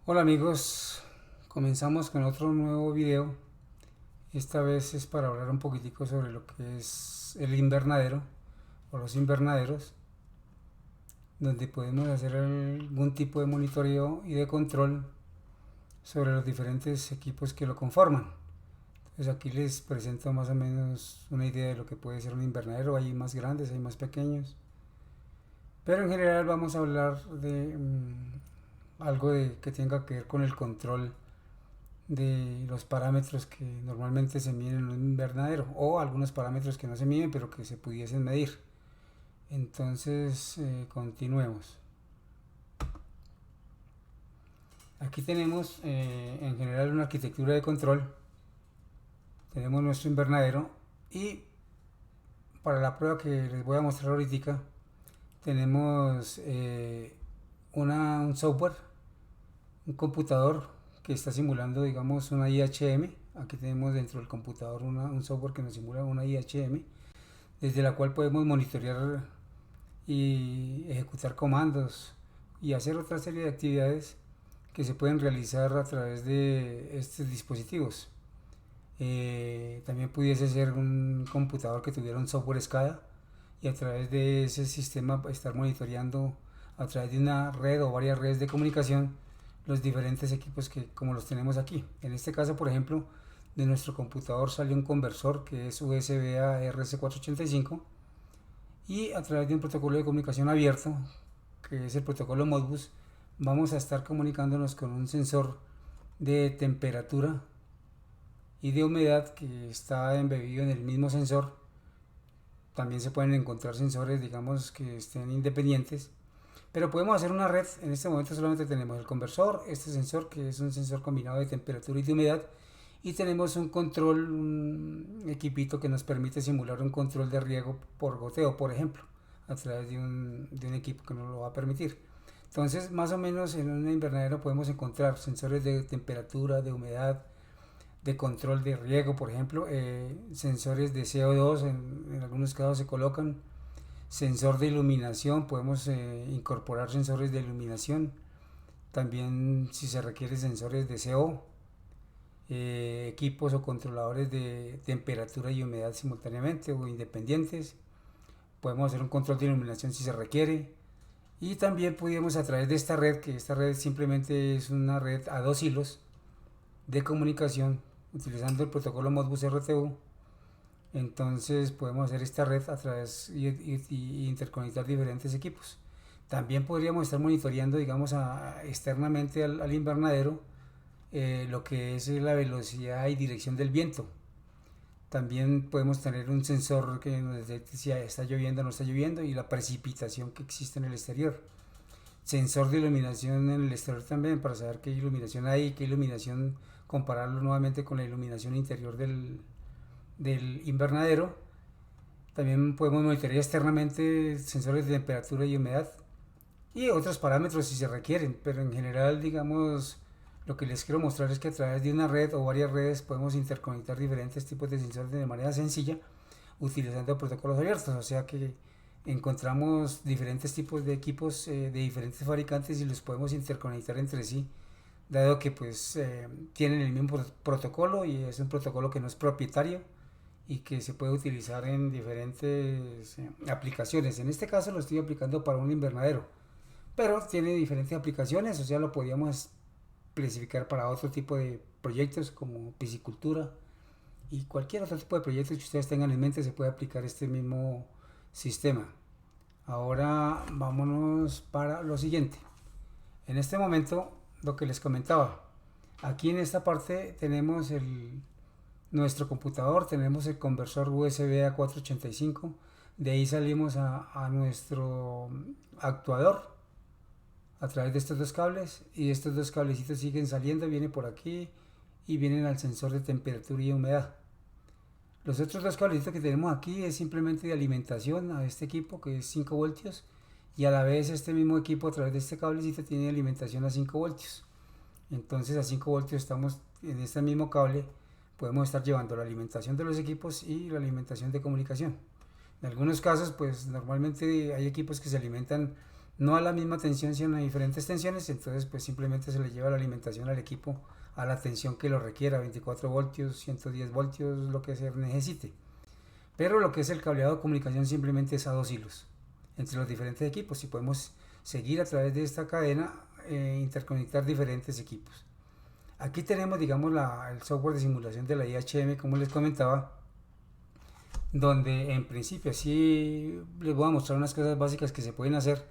Hola amigos, comenzamos con otro nuevo video. Esta vez es para hablar un poquitico sobre lo que es el invernadero o los invernaderos, donde podemos hacer algún tipo de monitoreo y de control sobre los diferentes equipos que lo conforman. Entonces aquí les presento más o menos una idea de lo que puede ser un invernadero. Hay más grandes, hay más pequeños, pero en general vamos a hablar de que tenga que ver con el control de los parámetros que normalmente se miden en un invernadero o algunos parámetros que no se miden pero que se pudiesen medir. Entonces, continuemos. Aquí tenemos en general una arquitectura de control. Tenemos nuestro invernadero y para la prueba que les voy a mostrar ahorita tenemos un software, un computador que está simulando, digamos, una IHM. Aquí tenemos dentro del computador un software que nos simula una IHM, desde la cual podemos monitorear y ejecutar comandos y hacer otra serie de actividades que se pueden realizar a través de estos dispositivos. También pudiese ser un computador que tuviera un software SCADA y a través de ese sistema estar monitoreando a través de una red o varias redes de comunicación los diferentes equipos que como los tenemos aquí. En este caso, por ejemplo, de nuestro computador salió un conversor que es USB a RS485 y a través de un protocolo de comunicación abierto que es el protocolo Modbus vamos a estar comunicándonos con un sensor de temperatura y de humedad que está embebido en el mismo sensor. También se pueden encontrar sensores, digamos, que estén independientes, pero podemos hacer una red. En este momento solamente tenemos el conversor, este sensor que es un sensor combinado de temperatura y de humedad, y tenemos un control, un equipito que nos permite simular un control de riego por goteo, por ejemplo, a través de un equipo que nos lo va a permitir. Entonces, más o menos en un invernadero podemos encontrar sensores de temperatura, de humedad, de control de riego, por ejemplo, sensores de CO2, en algunos casos se colocan, sensor de iluminación, podemos incorporar sensores de iluminación, también si se requiere sensores de CO, equipos o controladores de temperatura y humedad simultáneamente o independientes, podemos hacer un control de iluminación si se requiere, y también podemos a través de esta red, que esta red simplemente es una red a dos hilos de comunicación utilizando el protocolo Modbus RTU. Entonces podemos hacer esta red a través y interconectar diferentes equipos. También podríamos estar monitoreando, digamos, externamente al invernadero lo que es la velocidad y dirección del viento. También podemos tener un sensor que nos detecte si está lloviendo o no está lloviendo y la precipitación que existe en el exterior. Sensor de iluminación en el exterior también para saber qué iluminación hay, qué iluminación, compararlo nuevamente con la iluminación interior del invernadero. También podemos monitorear externamente sensores de temperatura y humedad y otros parámetros si se requieren, pero en general, digamos, lo que les quiero mostrar es que a través de una red o varias redes podemos interconectar diferentes tipos de sensores de manera sencilla utilizando protocolos abiertos, o sea que encontramos diferentes tipos de equipos de diferentes fabricantes y los podemos interconectar entre sí, dado que pues tienen el mismo protocolo y es un protocolo que no es propietario y que se puede utilizar en diferentes aplicaciones. En este caso lo estoy aplicando para un invernadero, pero tiene diferentes aplicaciones, o sea, lo podríamos clasificar para otro tipo de proyectos como piscicultura y cualquier otro tipo de proyectos que ustedes tengan en mente se puede aplicar este mismo sistema. Ahora vámonos para lo siguiente. En este momento, lo que les comentaba, aquí en esta parte tenemos nuestro computador, tenemos el conversor USB a 485, de ahí salimos a nuestro actuador a través de estos dos cables y estos dos cablecitos siguen saliendo, vienen por aquí y vienen al sensor de temperatura y humedad. Los otros dos cablecitos que tenemos aquí es simplemente de alimentación a este equipo que es 5 voltios y a la vez este mismo equipo a través de este cablecito tiene alimentación a 5 voltios. Entonces a 5 voltios estamos en este mismo cable, podemos estar llevando la alimentación de los equipos y la alimentación de comunicación. En algunos casos pues normalmente hay equipos que se alimentan no a la misma tensión sino a diferentes tensiones, entonces pues simplemente se le lleva la alimentación al equipo a la tensión que lo requiera, 24 voltios, 110 voltios, lo que se necesite. Pero lo que es el cableado de comunicación simplemente es a 2 hilos entre los diferentes equipos y podemos seguir a través de esta cadena, interconectar diferentes equipos. Aquí tenemos, digamos, el software de simulación de la IHM, como les comentaba, donde en principio así les voy a mostrar unas cosas básicas que se pueden hacer.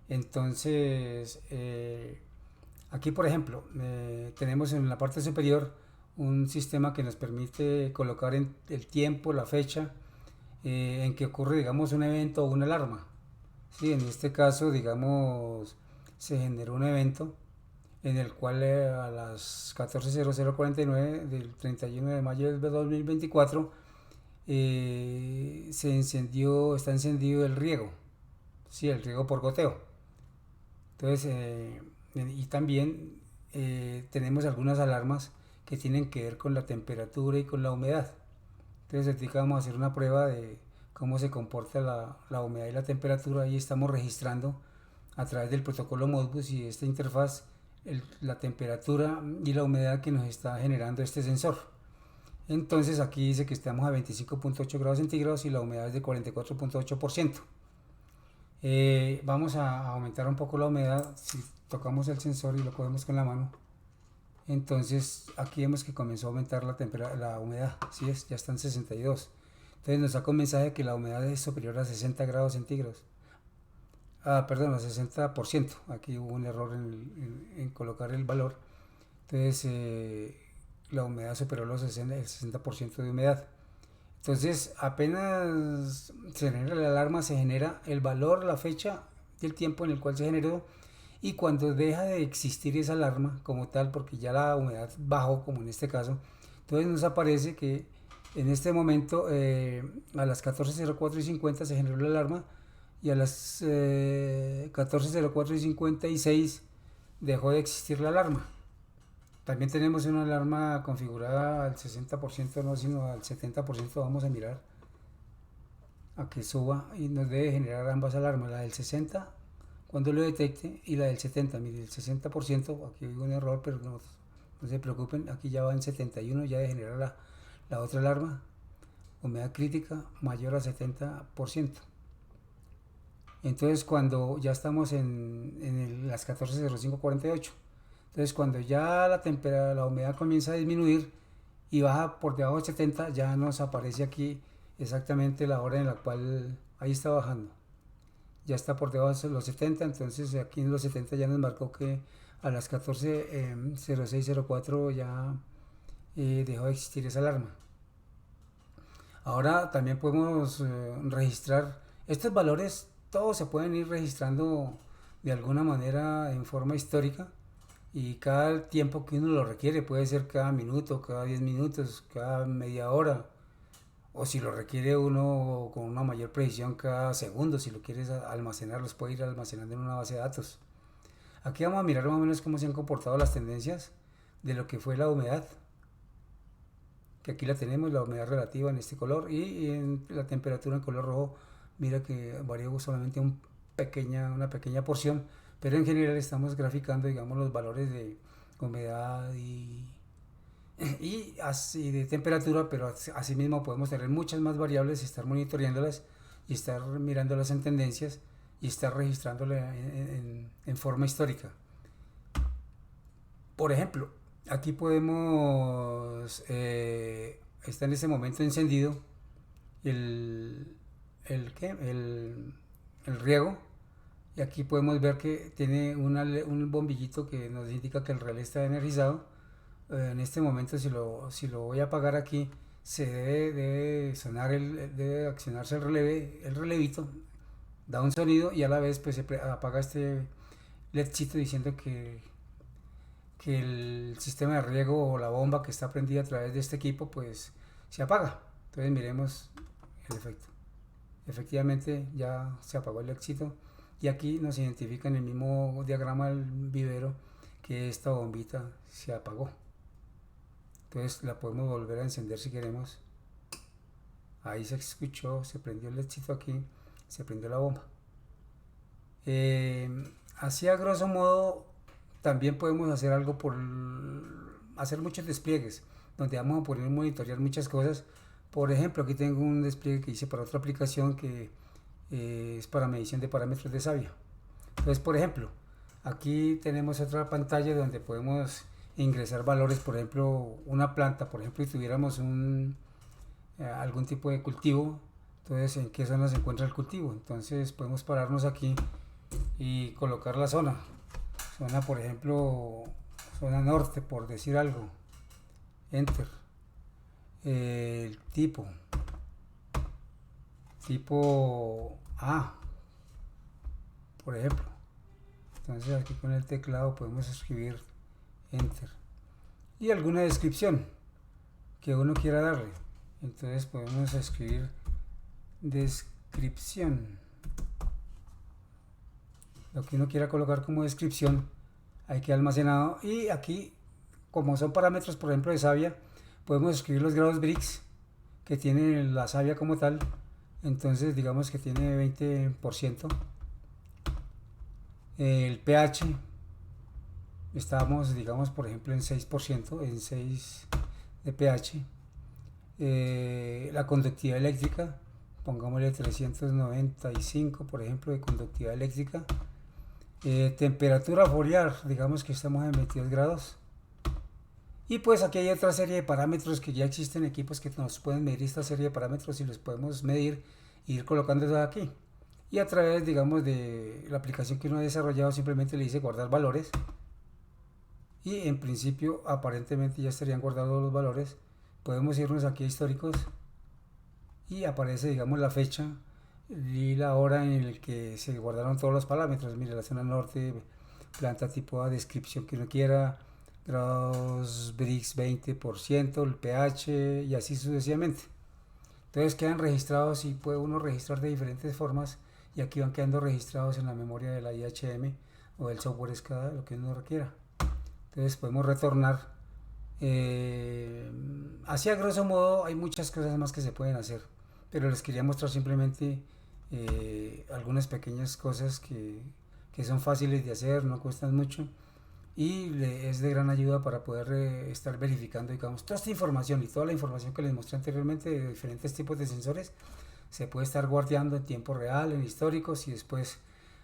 Entonces, aquí por ejemplo, tenemos en la parte superior un sistema que nos permite colocar en el tiempo, la fecha en que ocurre, digamos, un evento o una alarma. Sí, en este caso, digamos, se generó un evento en el cual a las 14:00:49 del 31 de mayo del 2024 está encendido el riego, sí, el riego por goteo. Entonces, y también tenemos algunas alarmas que tienen que ver con la temperatura y con la humedad. Entonces, aquí vamos a hacer una prueba de cómo se comporta la humedad y la temperatura y estamos registrando a través del protocolo Modbus y de esta interfaz la temperatura y la humedad que nos está generando este sensor. Entonces aquí dice que estamos a 25.8 grados centígrados y la humedad es de 44.8%. Vamos a aumentar un poco la humedad. Si tocamos el sensor y lo cogemos con la mano, entonces aquí vemos que comenzó a aumentar la humedad. ¿Sí es? Ya está en 62. Entonces nos saca un mensaje de que la humedad es superior a 60 grados centígrados. Perdón, a 60%. Aquí hubo un error en colocar el valor. Entonces la humedad superó el 60% de humedad. Entonces apenas se genera la alarma, se genera el valor, la fecha y el tiempo en el cual se generó. Y cuando deja de existir esa alarma como tal, porque ya la humedad bajó, como en este caso, entonces nos aparece que en este momento a las 14:04:50 se generó la alarma y a las 14:04:56 dejó de existir la alarma. También tenemos una alarma configurada al 60%, no, sino al 70%. Vamos a mirar a que suba y nos debe generar ambas alarmas, la del 60 cuando lo detecte y la del 70. Mire, el 60%, aquí hay un error, pero no se preocupen, aquí ya va en 71, ya de generar la otra alarma, humedad crítica mayor a 70%. Entonces cuando ya estamos en las 14:05:48, entonces cuando ya la humedad comienza a disminuir y baja por debajo de 70, ya nos aparece aquí exactamente la hora en la cual ahí está bajando. Ya está por debajo de los 70, entonces aquí en los 70 ya nos marcó que a las 14:06:04 ya dejó de existir esa alarma. Ahora también podemos registrar estos valores, todos se pueden ir registrando de alguna manera en forma histórica y cada tiempo que uno lo requiere, puede ser cada minuto, cada 10 minutos, cada media hora, o si lo requiere uno con una mayor precisión cada segundo, si lo quieres almacenar, los puede ir almacenando en una base de datos. Aquí vamos a mirar más o menos cómo se han comportado las tendencias de lo que fue la humedad, que aquí la tenemos, la humedad relativa en este color, y en la temperatura en color rojo, mira que varió solamente una pequeña porción, pero en general estamos graficando, digamos, los valores de humedad y así de temperatura, pero asimismo podemos tener muchas más variables, estar monitoreándolas y estar mirándolas en tendencias y estar registrándolas en forma histórica. Por ejemplo, aquí podemos, está en este momento encendido ¿qué? El riego, y aquí podemos ver que tiene un bombillito que nos indica que el relé está energizado. En este momento si lo voy a apagar aquí, se debe sonar, debe accionarse el relevito, da un sonido y a la vez pues se apaga este ledcito diciendo que el sistema de riego o la bomba que está prendida a través de este equipo pues se apaga. Entonces miremos el efecto. Efectivamente ya se apagó el éxito y aquí nos identifica en el mismo diagrama del vivero que esta bombita se apagó. Entonces la podemos volver a encender si queremos. Ahí se escuchó, se prendió el éxito aquí, se prendió la bomba. Así a grosso modo, también podemos hacer algo por hacer muchos despliegues, donde vamos a poder monitorear muchas cosas. Por ejemplo, aquí tengo un despliegue que hice para otra aplicación que es para medición de parámetros de savia. Entonces, por ejemplo, aquí tenemos otra pantalla donde podemos ingresar valores, por ejemplo, una planta, por ejemplo, si tuviéramos algún tipo de cultivo, entonces en qué zona se encuentra el cultivo. Entonces podemos pararnos aquí y colocar la zona, por ejemplo, zona norte, por decir algo, enter, el tipo A, por ejemplo. Entonces aquí con el teclado podemos escribir enter y alguna descripción que uno quiera darle. Entonces podemos escribir descripción, lo que uno quiera colocar como descripción, ahí queda almacenado. Y aquí, como son parámetros, por ejemplo, de savia, podemos escribir los grados Brix que tiene la savia como tal. Entonces digamos que tiene 20%. El pH, estamos, digamos, por ejemplo, en 6%, en 6 de pH. La conductividad eléctrica, pongámosle 395, por ejemplo, de conductividad eléctrica. Temperatura foliar, digamos que estamos en 22 grados. Y pues aquí hay otra serie de parámetros que ya existen, equipos que nos pueden medir esta serie de parámetros y los podemos medir e ir colocándolos aquí. Y a través, digamos, de la aplicación que uno ha desarrollado, simplemente le dice guardar valores. Y en principio, aparentemente ya estarían guardados los valores. Podemos irnos aquí a históricos y aparece, digamos, la fecha y la hora en el que se guardaron todos los parámetros. Mire, la zona norte, planta tipo A, descripción que uno quiera, grados Brix 20%, el pH y así sucesivamente. Entonces quedan registrados y puede uno registrar de diferentes formas y aquí van quedando registrados en la memoria de la IHM o del software SCADA, lo que uno requiera. Entonces podemos retornar. Así a grosso modo hay muchas cosas más que se pueden hacer, pero les quería mostrar simplemente algunas pequeñas cosas que son fáciles de hacer, no cuestan mucho y es de gran ayuda para poder estar verificando, digamos, toda esta información y toda la información que les mostré anteriormente de diferentes tipos de sensores se puede estar guardando en tiempo real, en históricos y después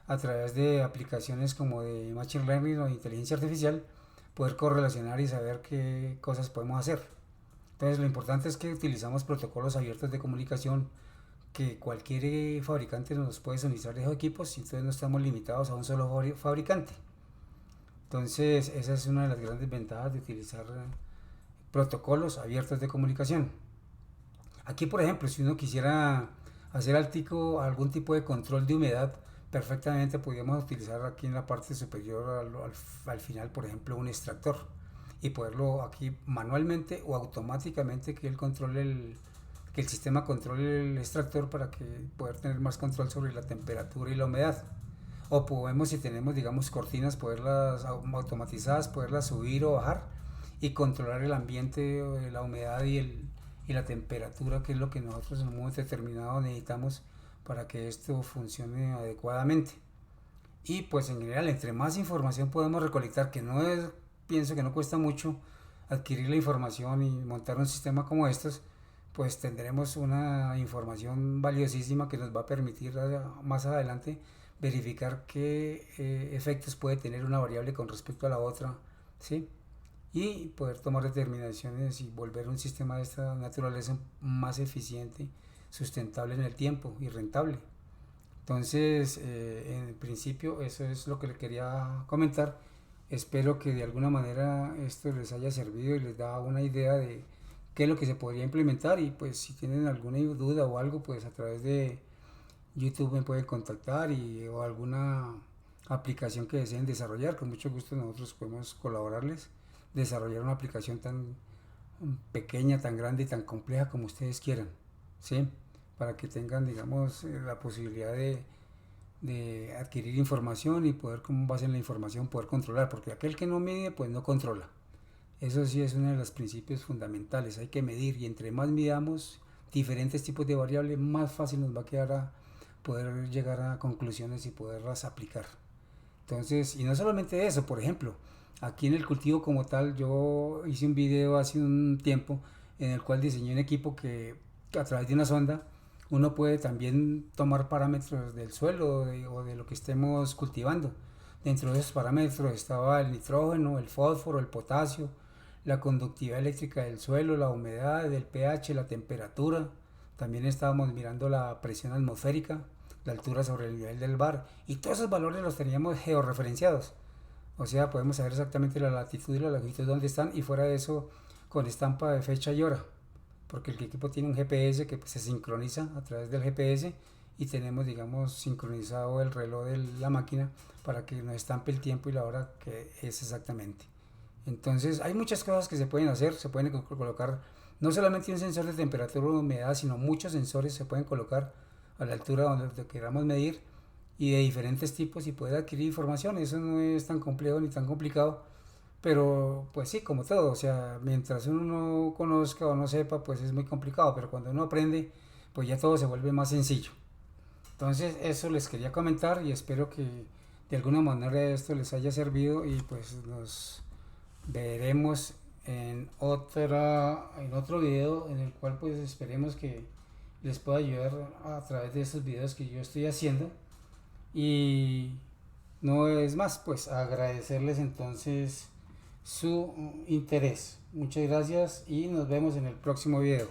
a través de aplicaciones como de Machine Learning o de inteligencia artificial poder correlacionar y saber qué cosas podemos hacer. Entonces lo importante es que utilizamos protocolos abiertos de comunicación que cualquier fabricante nos puede suministrar esos equipos y entonces no estamos limitados a un solo fabricante. Entonces esa es una de las grandes ventajas de utilizar protocolos abiertos de comunicación. Aquí por ejemplo, si uno quisiera hacer algún tipo de control de humedad, perfectamente podríamos utilizar aquí en la parte superior al final, por ejemplo, un extractor y poderlo aquí manualmente o automáticamente que el sistema controle el extractor para que poder tener más control sobre la temperatura y la humedad. O podemos, si tenemos, digamos, cortinas, poderlas automatizadas, poderlas subir o bajar y controlar el ambiente, la humedad y la temperatura, que es lo que nosotros en un momento determinado necesitamos para que esto funcione adecuadamente. Y pues en general, entre más información podemos recolectar, pienso que no cuesta mucho adquirir la información y montar un sistema como estos, pues tendremos una información valiosísima que nos va a permitir más adelante verificar qué efectos puede tener una variable con respecto a la otra, ¿sí? Y poder tomar determinaciones y volver un sistema de esta naturaleza más eficiente, sustentable en el tiempo y rentable. Entonces, en principio, eso es lo que le quería comentar. Espero que de alguna manera esto les haya servido y les da una idea de qué es lo que se podría implementar y pues si tienen alguna duda o algo, pues a través de YouTube me pueden contactar o alguna aplicación que deseen desarrollar. Con mucho gusto nosotros podemos colaborarles, desarrollar una aplicación tan pequeña, tan grande y tan compleja como ustedes quieran, ¿sí? Para que tengan, digamos, la posibilidad de adquirir información y poder, con base en la información, poder controlar, porque aquel que no mide, pues no controla. Eso sí es uno de los principios fundamentales, hay que medir y entre más midamos diferentes tipos de variables, más fácil nos va a quedar poder llegar a conclusiones y poderlas aplicar. Entonces, y no solamente eso, por ejemplo, aquí en el cultivo como tal, yo hice un video hace un tiempo en el cual diseñé un equipo que a través de una sonda uno puede también tomar parámetros del suelo o de lo que estemos cultivando. Dentro de esos parámetros estaba el nitrógeno, el fósforo, el potasio, la conductividad eléctrica del suelo, la humedad, el pH, la temperatura. También estábamos mirando la presión atmosférica, la altura sobre el nivel del mar, y todos esos valores los teníamos georreferenciados. O sea, podemos saber exactamente la latitud y la longitud dónde están, y fuera de eso con estampa de fecha y hora, porque el equipo tiene un GPS que pues, se sincroniza a través del GPS, y tenemos, digamos, sincronizado el reloj de la máquina para que nos estampe el tiempo y la hora que es exactamente. Entonces hay muchas cosas que se pueden hacer, se pueden colocar no solamente un sensor de temperatura o humedad, sino muchos sensores se pueden colocar a la altura donde queramos medir, y de diferentes tipos, y poder adquirir información. Eso no es tan complejo ni tan complicado, pero pues sí, como todo, o sea, mientras uno no conozca o no sepa, pues es muy complicado, pero cuando uno aprende, pues ya todo se vuelve más sencillo. Entonces eso les quería comentar, y espero que de alguna manera esto les haya servido, y pues nos veremos en otro video en el cual pues esperemos que les pueda ayudar a través de estos videos que yo estoy haciendo. Y no es más, pues agradecerles entonces su interés. Muchas gracias y nos vemos en el próximo video.